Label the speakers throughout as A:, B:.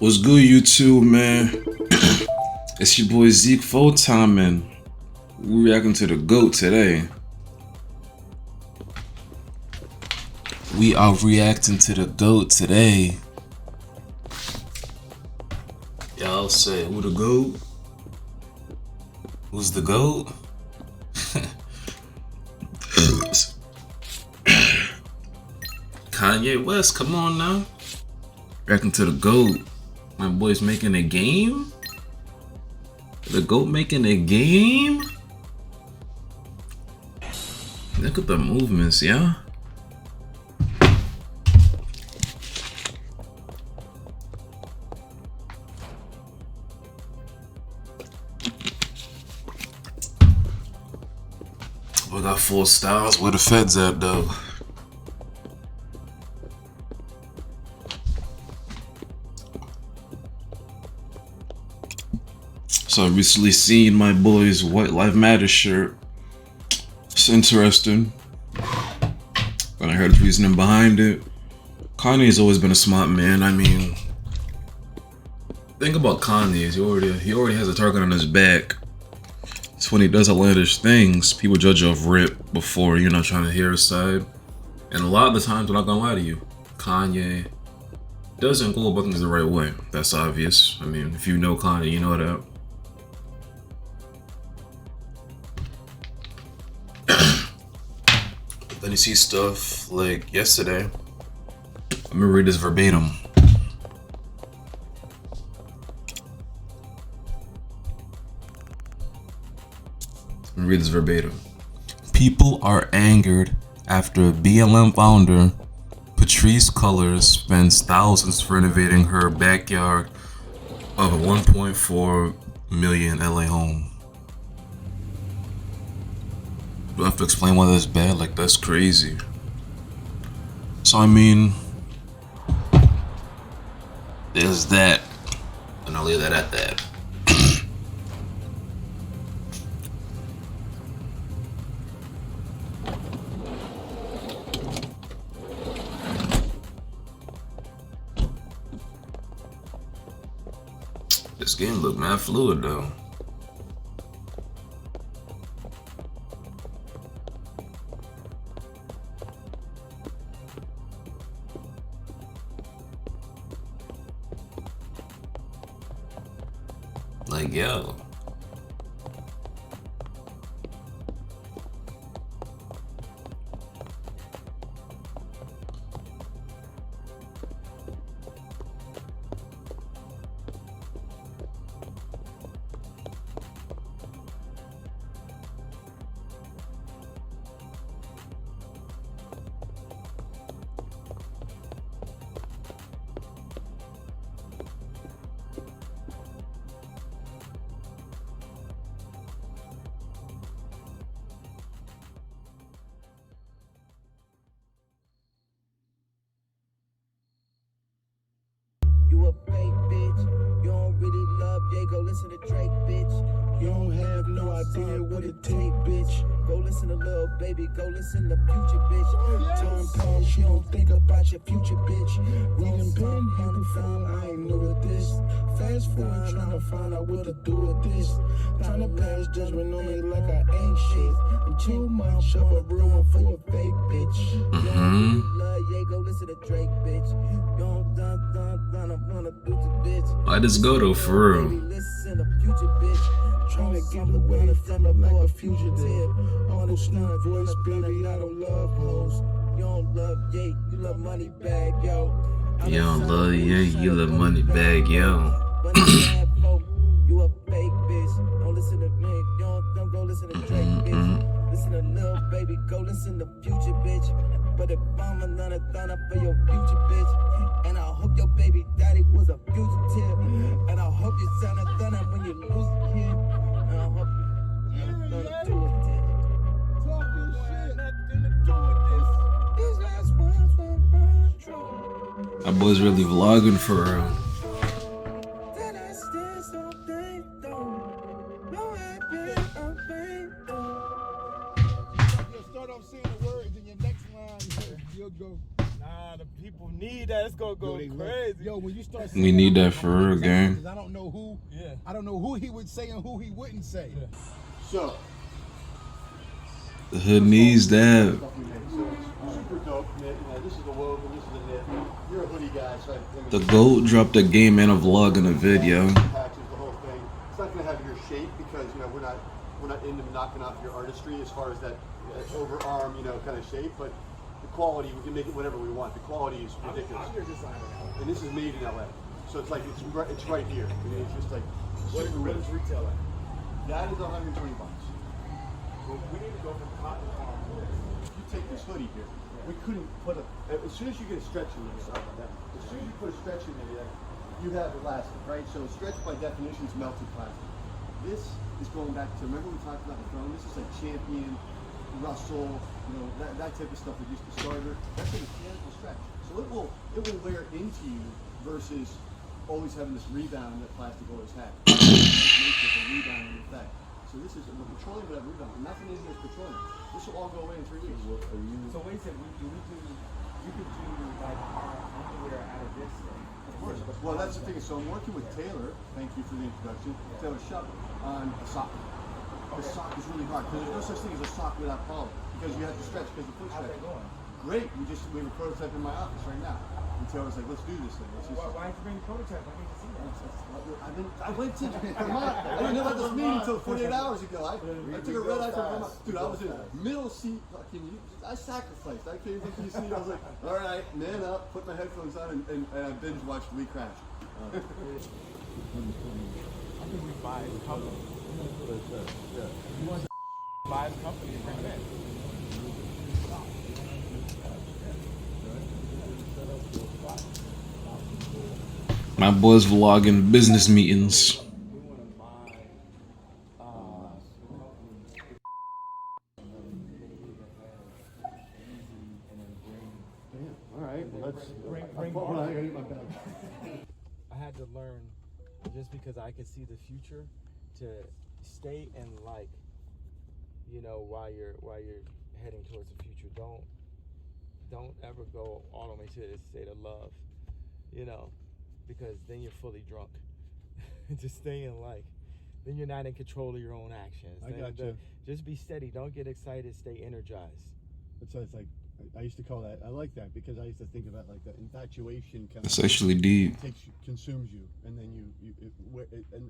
A: What's good, YouTube, man? It's your boy Zeke full time, man. We reacting to the GOAT today. We are reacting to the GOAT today. Y'all say, who the GOAT? Who's the GOAT? Kanye West, come on now. Reacting to the GOAT. My boy's making a game? The GOAT making a game? Look at the movements, yeah? We got 4 styles. Where the feds at, though? So I recently seen my boy's White Lives Matter shirt. It's interesting. And I heard the reasoning behind it. Kanye's always been a smart man. I mean, think about Kanye. He already has a target on his back. So when he does outlandish things, people judge off rip before you're not trying to hear his side. And a lot of the times, I'm not gonna lie to you, Kanye doesn't go about things the right way. That's obvious. I mean, if you know Kanye, you know that. Then you see stuff like yesterday. Let me read this verbatim. Let me read this verbatim. People are angered after BLM founder Patrisse Cullors spends thousands for renovating her backyard of a 1.4 million LA home. Do I have to explain why that's bad? Like, that's crazy. So, I mean, there's that. And I'll leave that at that. This game look mad fluid, though. Like, yo.
B: You a fake bitch. You don't really love Ye. Go listen to Drake, bitch. You don't have no idea what it take, bitch. Go listen to Lil Baby. Go listen to Future, bitch. Tom Tom, you don't think about your future, bitch. We done been here before. I ain't new to this. Fast forward, trying to find out what to do with this. Trying to pass judgment on me like I ain't shit. I'm too much of a real one for a fake bitch. You don't really love Ye. Go listen to Drake, bitch. You don't
A: Why this go though, for real?
B: Trying to get away from it like a fugitive. On the snap voice, baby, I don't love hoes. You don't love Ye, you love money bag, yo.
A: You don't love Ye, you love money bag, yo.
B: You a fake bitch. Don't listen to me, don't go listen to Drake, bitch. Listen to Lil Baby, go listen to Future, bitch. But if I'm another thought for your future, bitch. And I hope your baby daddy was a fugitive. And I hope you sound a thunder when you lose a kid. And I hope you don't do it, this. Talking shit, nothing to do with this. These last ones were true.
A: My boy's really vlogging for real.
B: Then I stand so thankful. No, I've been a
C: You'll start off saying the words in your next line. You'll go, nah, the people need need that. It's gonna go crazy.
D: Yo, when you start
A: We need that for real, gang.
D: I don't know who. Yeah. I don't know who he would say and who he wouldn't say. Yeah.
E: So.
A: The hood needs that.
E: Super dope knit. This is the woven. This is the knit. You're a hoodie guy, so
A: The GOAT dropped a game and a vlog and a video.
E: Patches, the whole thing. It's not gonna have your shape because we're not into knocking off your artistry as far as that overarm kind of shape, but the quality, we can make it whatever we want. The quality is ridiculous.
C: I'm your designer now.
E: And this is made in LA, so it's like it's right here. I mean, it's just like
C: what is retail at?
E: That is $120.
C: Well, we need to go from cotton farm to this.
E: You take this hoodie here. We couldn't put as soon as you get a stretch in there, as soon as you put a stretch in there, you have elastic, right? So stretch by definition is melted plastic. This is going back to, remember we talked about the throne? This is like Champion, Russell, that type of stuff that used to starter. That's a mechanical stretch. So it will wear into you versus always having this rebound that plastic always had. Makes it a rebounding effect. So this is, we're petroleum without rebound. Nothing in here is petroleum. This will all go away in 3 weeks.
C: So wait a second, you could do like our underwear out of this thing.
E: Of course. Well, that's the thing. So I'm working with Taylor. Thank you for the introduction. Taylor Shop on a sock. The sock is really hard because there's no such thing as a sock without problem because you have to stretch because the foot stretch.
C: How's that going?
E: Great. We have a prototype in my office right now. And Taylor's like, let's do this thing.
C: Why did you bring the prototype? I need to see that.
E: I went to Vermont. I didn't know about this meeting until 48 hours ago. I took a red eye from Vermont. Dude, I was in middle seat. I sacrificed. I came from DC. I was like, all right, man up, put my headphones on, and I binge watched Lee Crash.
C: I think we buy the company. You want to buy the company and bring it in.
A: My boys vlogging business meetings.
C: I had to learn, just because I could see the future, to stay in while you're heading towards the future. Don't ever go all the way to the state of love, because then you're fully drunk. Just stay in then you're not in control of your own actions.
E: I got you.
C: Just be steady. Don't get excited. Stay energized.
E: It's like, I used to call that, I like that because I used to think about like the infatuation kind
A: It's actually deep.
E: Consumes you, and then it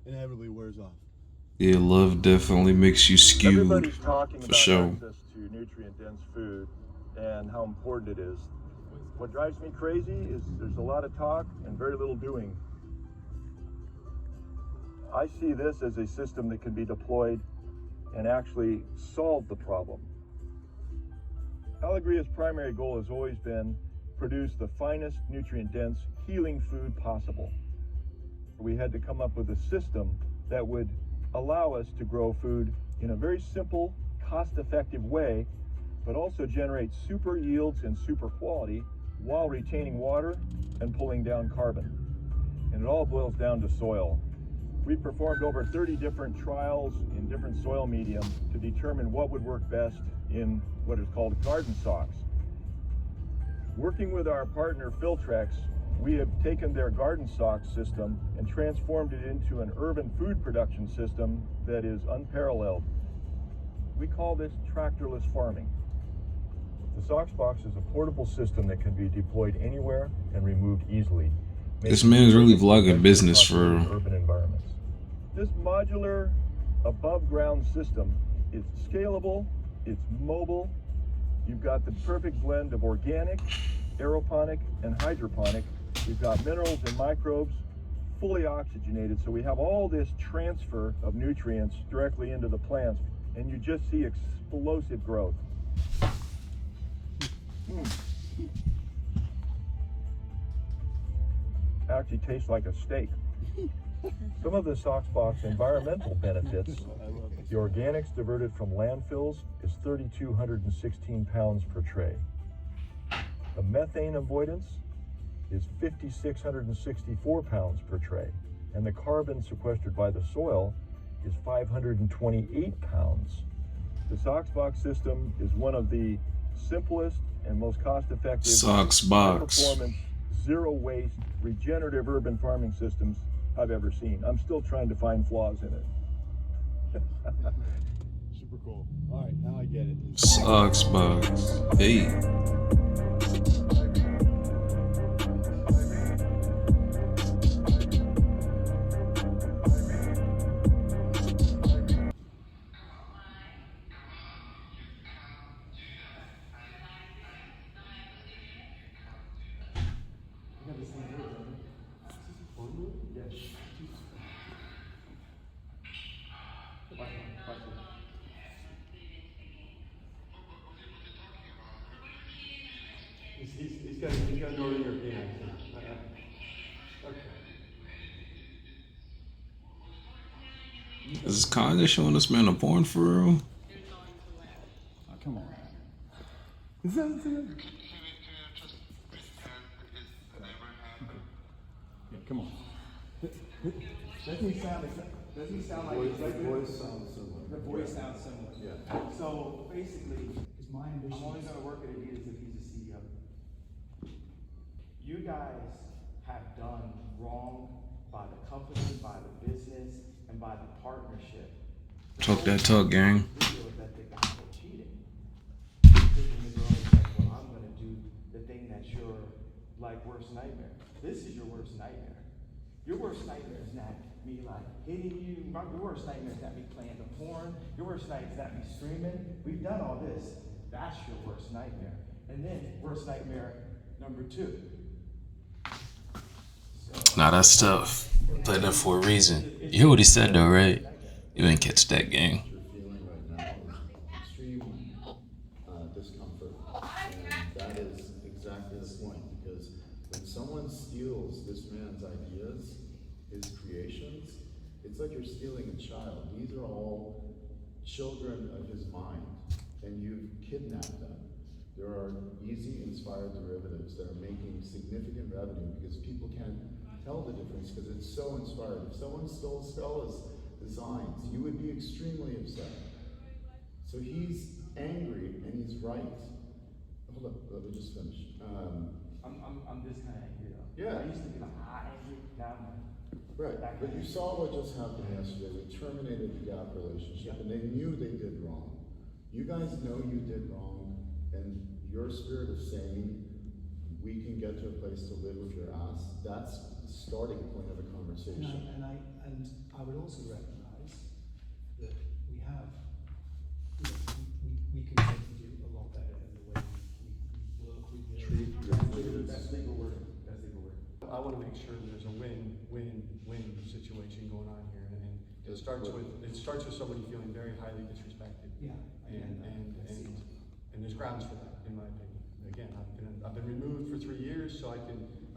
E: inevitably wears off.
A: Yeah, love definitely makes you skewed.
F: Everybody's talking
A: for
F: about
A: sure.
F: access to nutrient-dense food and how important it is. What drives me crazy is there's a lot of talk and very little doing. I see this as a system that can be deployed and actually solve the problem. Alegria's primary goal has always been produce the finest nutrient-dense healing food possible. We had to come up with a system that would allow us to grow food in a very simple, cost-effective way, but also generate super yields and super quality while retaining water and pulling down carbon. And it all boils down to soil. We performed over 30 different trials in different soil medium to determine what would work best in what is called garden socks. Working with our partner Filtrex, we have taken their garden sock system and transformed it into an urban food production system that is unparalleled. We call this tractorless farming. The Sox Box is a portable system that can be deployed anywhere and removed easily.
A: This man is really vlogging business for
F: urban environments. This modular above ground system is scalable, it's mobile. You've got the perfect blend of organic, aeroponic, and hydroponic. We've got minerals and microbes, fully oxygenated, so we have all this transfer of nutrients directly into the plants, and you just see explosive growth. Actually tastes like a steak. Some of the Sox Box environmental benefits: the organics diverted from landfills is 3,216 pounds per tray. The methane avoidance is 5,664 pounds per tray. And the carbon sequestered by the soil is 528 pounds. The Sox Box system is one of the simplest and most cost-effective
A: Sox Box.
F: high-performance zero waste, regenerative urban farming systems I've ever seen. I'm still trying to find flaws in it.
E: Super cool. All right, now I get it.
A: Sucks, bugs. Hey.
C: He's got Northern European accent. Okay.
A: Is Kanye showing this man a porn for real?
E: Oh, come on. Yeah, come on. Doesn't he sound like
C: Voice sounds similar.
E: the voice sounds similar?
C: Yeah.
E: So basically,
D: Is my ambition.
E: I'm only gonna work at Adidas if he's a CEO. You guys have done wrong by the company, by the business, and by the partnership.
A: Talk that talk, gang.
E: Video that the guy was cheating. Thinking the girl is like, well, I'm gonna do the thing that's your worst nightmare. This is your worst nightmare. Your worst nightmare is not me hitting you. Your worst nightmare is not me playing the porn. Your worst nightmare is not me streaming. We've done all this. That's your worst nightmare. And then worst nightmare number 2.
A: Nah, that's tough. Played that for a reason. You hear what he said though, right? You didn't catch that, gang.
G: You're feeling right now is extreme discomfort, and that is exactly the point. Because when someone steals this man's ideas, his creations, it's like you're stealing a child. These are all children of his mind, and you've kidnapped them. There are easy inspired derivatives that are making significant revenue because people can't tell the difference because it's so inspired. If someone stole Stella's designs, you would be extremely upset. So he's angry and he's right. Hold up, let me just finish.
E: I'm this kind of angry though.
G: Yeah.
E: I used to be angry. Now I'm
G: Right, but you saw what just happened yesterday. They terminated the Gap relationship, and they knew they did wrong. You guys know you did wrong, and your spirit of saying we can get to a place to live with your ass, that's the starting point of a conversation.
D: And I would also recognise that we have, we can certainly do a lot better in the way we work with the
E: That's legal word. That's legal word.
C: I want to make sure that there's a win-win-win situation going on here, and it starts with somebody feeling very highly disrespected.
D: Yeah.
C: And there's grounds for that, in my opinion. Again, I've been removed for 3 years, so I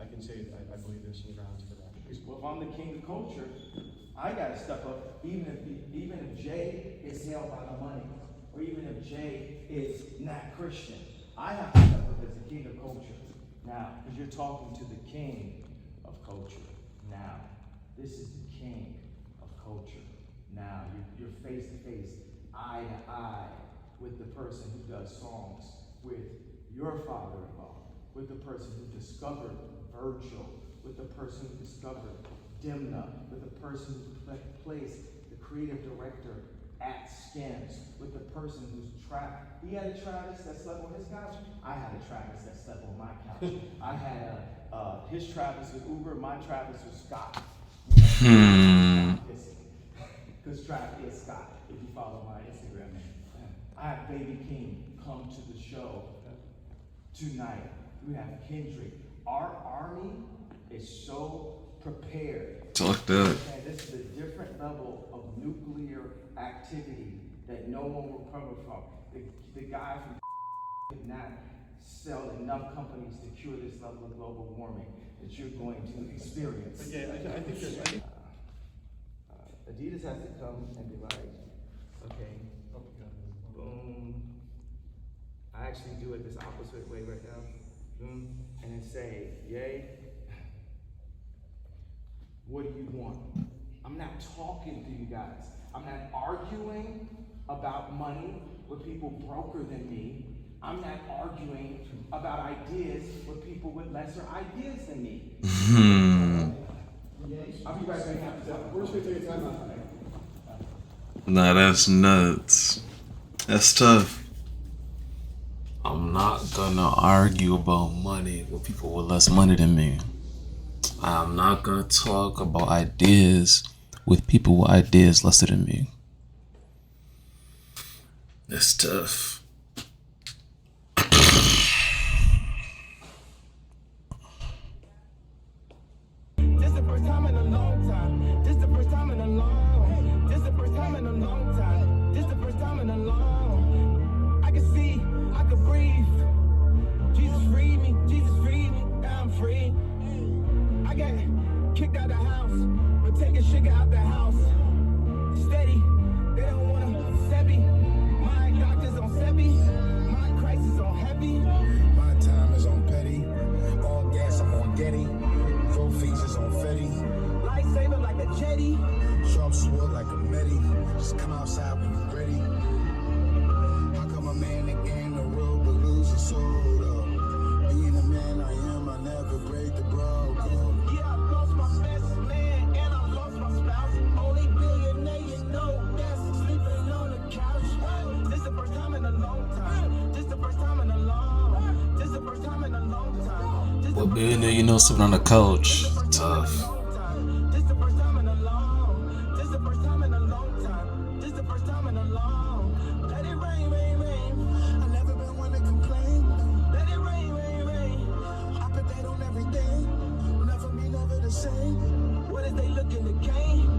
C: can say that I believe there's some grounds for that.
E: Well, if I'm the king of culture, I gotta step up, even if Jay is held by the money, or even if Jay is not Christian. I have to step up as the king of culture. Now, because you're talking to the king of culture. Now, this is the king of culture. Now, you're face to face, eye to eye with the person who does songs with your father-in-law, with the person who discovered Virgil, with the person who discovered Dimna, with the person who placed the creative director at Skims, with the person who's he had a Travis that slept on his couch. I had a Travis that slept on my couch. I had his Travis was Uber, my Travis was Scott. Because Travis is Scott, if you follow my Instagram. I have Baby King come to the show tonight. We have Kendrick. Our army is so prepared.
A: Talk that.
E: And this is a different level of nuclear activity that no one will recover from. The guy from could not sell enough companies to cure this level of global warming that you're going to experience.
C: Again, I think there's.
E: Adidas has to come and be like, okay, boom. I actually do it this opposite way right now. Boom, and then say, yay. What do you want? I'm not talking to you guys. I'm not arguing about money with people broker than me.
H: I'm not arguing about ideas with people with lesser ideas than me. I'll be right back after.
C: We're just gonna take a time out.
A: Nah, that's nuts. That's tough. I'm not gonna argue about money with people with less money than me. I'm not gonna talk about ideas with people with ideas lesser than me. That's tough.
B: This the first time in a long time. This the first time in a long. This the first time in a long time. This the first time in a long. I can see, I can breathe. Jesus freed me, Jesus freed me. Now I'm free. I got kicked out the house, but taking sugar out the house. Steady, they don't wanna set me. My doctor's on Sebi, my crisis on heavy. My time is on petty. All gas, I'm on Getty. Full features on Fetty. Lightsaber like a jetty. Sharp sword like a Medi. Just come outside when you're ready. How come a man that gain the road but lose his soul though? Being a man I am, I never break the bro code. Yeah, I lost my best man and I lost my spouse. Only billionaire you know that's sleeping on the couch. This the first time in a long time. This the first time in a long. This the first time in a long time.
A: What billionaire you know sitting on the couch? Tough.
B: This the first time in a long. This the first time in a long time. This the first time in a long. Let it rain, rain, rain. I never been one to complain. Let it rain, rain, rain. I put that on everything. Never me, never the same. What is they looking to gain?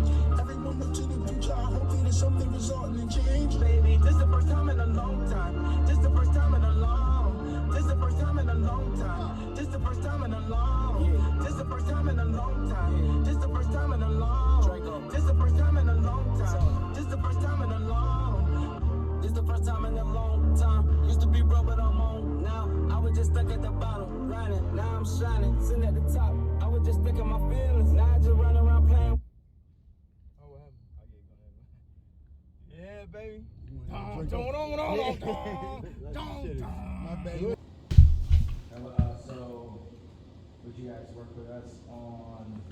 B: Everyone look to the future. I hope there's something resulting in change. Baby, this the first time in a long time. This the first time in a long. This the first time in a long time. This the first time in a long. This the first time in a long time. This the first time in a long. This the first time in a long time. This the first time in a long. This the first time in a long time. Used to be broke, but I'm on now. I was just stuck at the bottom, grinding. Now I'm shining, sitting at the top. I was just stuck in my feelings. Now I just run around playing. Oh, what happened? Oh, yeah, go ahead. Yeah, baby.
H: So, would you guys work with us on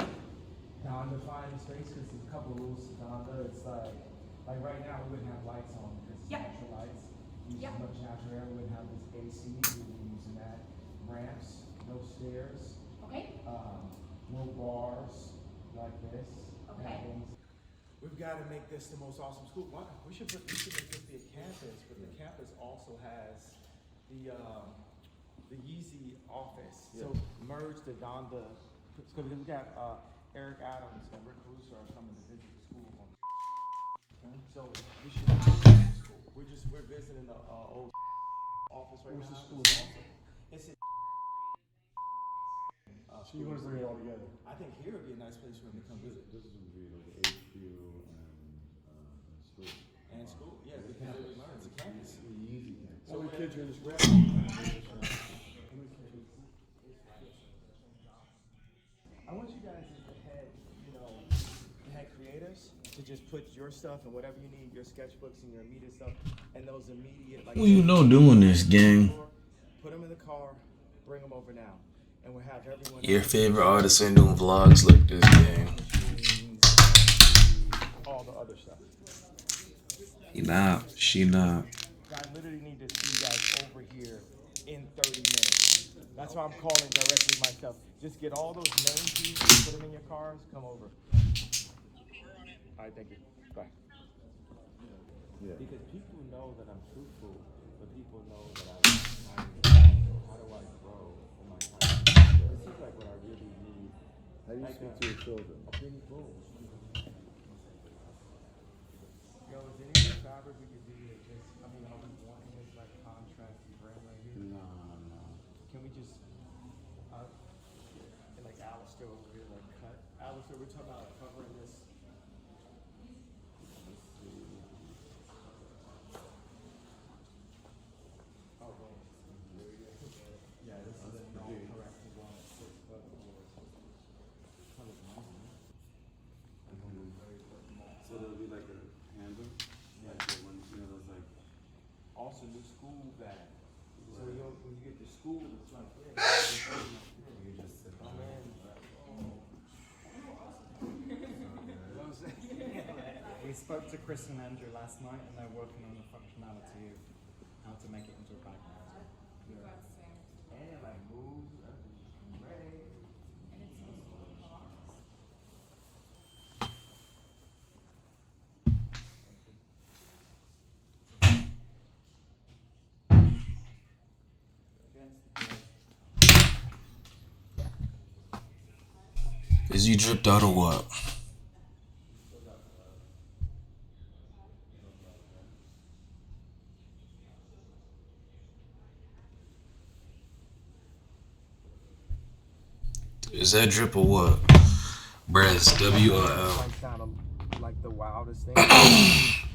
H: Donda finding space? Because there's a couple of rules to Donda. It's like right now we wouldn't have lights on because it's natural lights. Use as much natural air. We wouldn't have this AC. We would be using that. Ramps, no stairs.
I: Okay.
H: No bars like this.
I: Okay.
H: We've got to make this the most awesome school. We should make this be a campus, but the campus also has the Yeezy office. So merge the Donda. Because we got Eric Adams and Rick Caruso are coming to visit the school. So we should visit the school. We're visiting the old office right now.
C: Where's the school?
H: It's in
C: So you want to bring it all together?
H: I think here would be a nice place for him to come visit.
G: This is gonna be like HQ and school.
H: And school, yeah, because it's a campus.
G: Easy.
C: How many kids are in the school?
H: I want you guys as the head, the head creators to just put your stuff and whatever you need, your sketchbooks and your immediate stuff, and those immediate like.
A: Well, you know, doing this, gang.
H: Put them in the car, bring them over now, and we'll have everyone.
A: Your favorite artists ain't doing vlogs like this, gang.
H: All the other stuff.
A: He not. She not.
H: I literally need to see you guys over here in 30 minutes. That's why I'm calling directly myself. Just get all those main pieces, put them in your cars, come over. All right, thank you. Bye.
G: Yeah.
H: Because people know that I'm truthful, but people know that how do I grow in my time? This is like what I really need.
G: How do you speak to your children?
H: A big bowl. Yo, is there any fabric we could do that just, are we wanting this like contrasty brand right here?
G: No.
H: Can we just, like Alistair over here, like cut? Alistair, we're talking about covering this. Oh, wait. Yeah, this is a non-corrected one. 6 foot floors.
J: So there'll be like a handle? Like the one, those like.
H: Also, new school bag. school that's like this.
G: You just sit
H: Oh,
G: down.
H: man.
I: We spoke to Chris and Andrew last night, and they're working on the functionality of how to make it into a background.
H: And it like moves. That's great.
A: Is you dripped out or what? Is that drip or what? Brez, WRL.
H: Might sound like the wildest thing,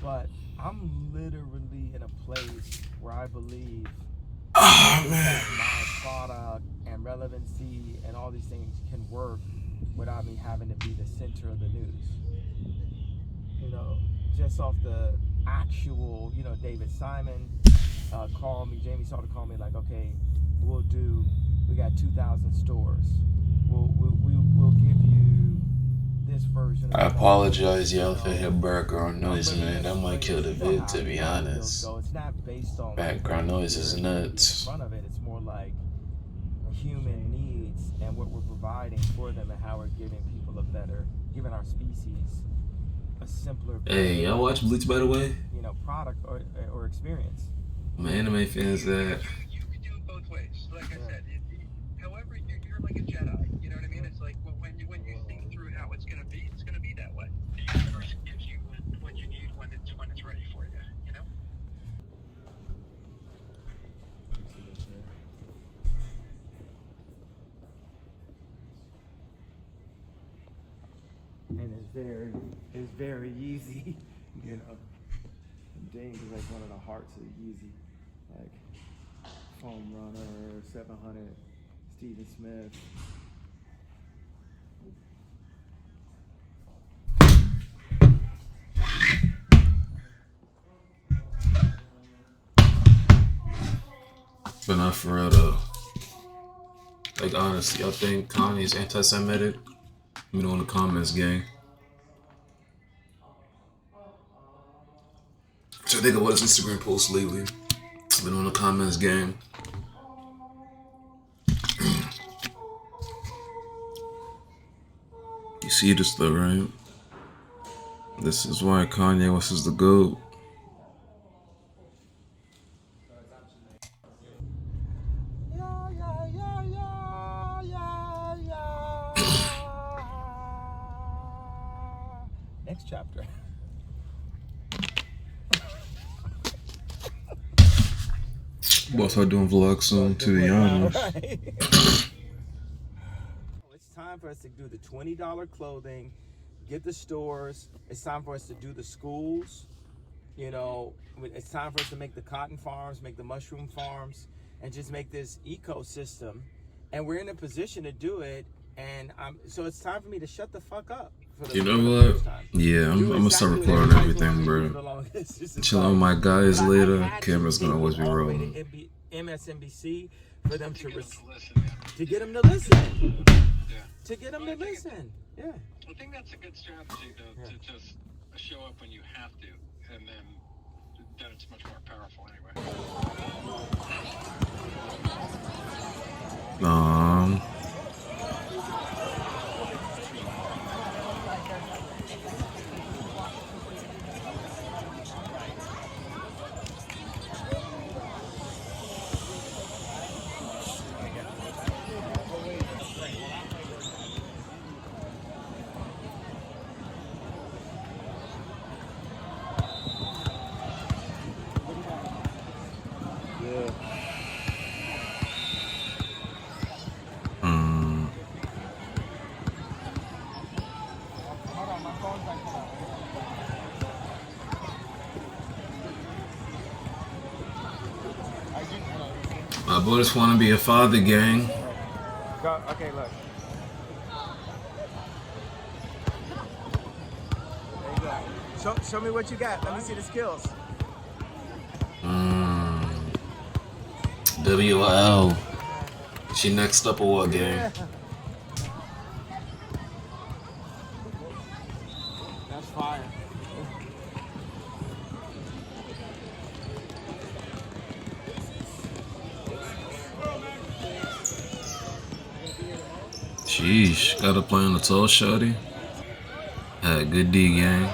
H: but I'm literally in a place where I believe that my product and relevancy and all these things can work without me having to be the center of the news. You know, just off the actual, you know, David Simon called me, Jamie Salter called me like, okay, we got 2,000 stores. We'll give you this version.
A: I apologize, y'all, if I hear background noise, man. That might kill the vid, to be honest.
H: So it's not based on
A: Background noise is nuts.
H: in front of it. It's more like human needs and what we're providing for them and how we're giving people giving our species a simpler.
A: Hey, y'all watch Bleach, by the way?
H: You know, product or experience.
A: My anime fans that.
J: You could do it both ways. Like I said, however, you're like a Jedi. You know what I mean? It's like when you think through how it's gonna be that way. The universe gives you what you need when it's ready for you. You know?
H: And it's very easy, you know. James is like one of the hearts of Yeezy, like Foam Runner, 700, Steven Smith.
A: But not for real, though. Like, honestly, y'all think Kanye's anti-Semitic? Let me know in the comments, gang. What you think about his Instagram post lately? Let me know in the comments, gang. You see this though, right? This is why Kanye was the GOAT.
H: Next chapter.
A: We'll start doing vlogs soon, to be honest.
H: It's time for us to do the $20 clothing, get the stores. It's time for us to do the schools. You know, it's time for us to make the cotton farms, make the mushroom farms, and just make this ecosystem. And we're in a position to do it. And so it's time for me to shut the fuck up.
A: You know what? Yeah, I'm gonna start recording everything, bro. Chilling with my guys later. Camera's gonna always be rolling.
H: MSNBC for them to get them to listen. To get them to listen. Yeah.
J: I think that's a good strategy, though, to just show up when you have to, and then it's much more powerful anyway.
A: My boys want to be a father, gang.
H: Go, okay, look. There you go. Show me what you got. Let me see the skills.
A: WL. She next up or what, gang?
H: That's fire.
A: Sheesh, gotta play on the toe, shawty. Had good D, gang.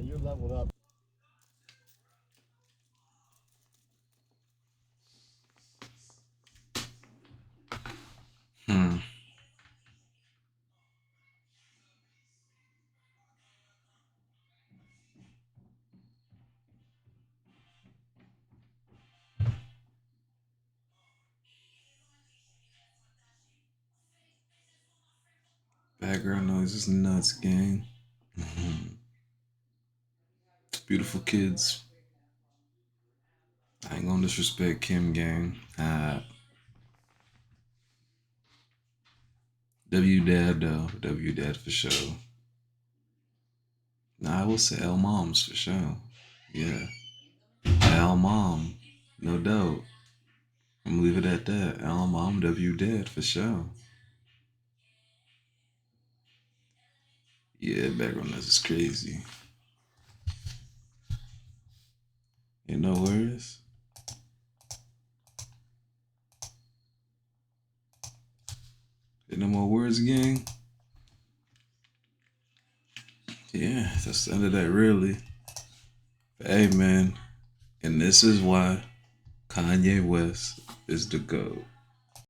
E: You're leveled up.
A: Background noise is nuts, gang. Beautiful kids. I ain't gonna disrespect Kim, gang. W Dad though. W Dad for sure. Nah, I will say L Moms for sure. Yeah. L Mom. No doubt. I'm gonna leave it at that. L Mom, W Dad for sure. Yeah, background noise is crazy. Ain't no worries. Ain't no more words, gang. Yeah, that's the end of that, really. But hey, man. And this is why Kanye West is the GOAT.